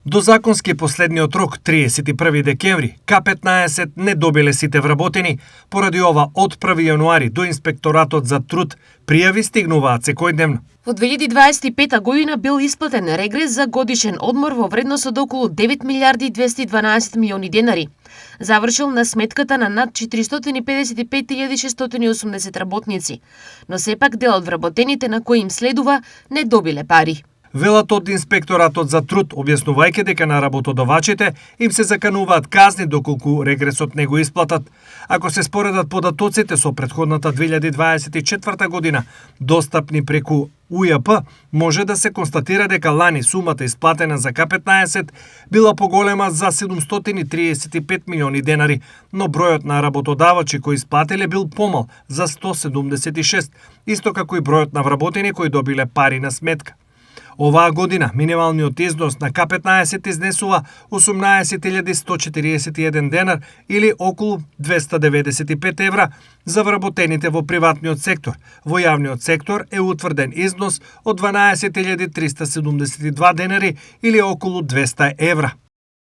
До законски последниот рок 31 декември, К15 не добиле сите вработени, поради ова од 1 јануари до Инспекторатот за труд пријави стигнуваат секојдневно. Во 2025 година бил исплатен регрес за годишен одмор во вредност од околу 9 милиарди 212 милиони денари. Завршил на сметката на над 455.680 работници, но сепак дел од вработените на кои им следува не добиле пари. Велат од Инспекторатот за труд, објаснувајќи дека на работодавачите им се закануваат казни доколку регресот не го исплатат. Ако се споредат податоците со претходната 2024 година, достапни преку УЈП, може да се констатира дека лани сумата исплатена за К15 била поголема за 735 милиони денари, но бројот на работодавачи кои исплатиле бил помал за 176, исто како и бројот на вработени кои добиле пари на сметка. Оваа година минималниот износ на К15 изнесува 18.141 денар или околу 295 евра за вработените во приватниот сектор. Во јавниот сектор е утврден износ од 12.372 денари или околу 200 евра.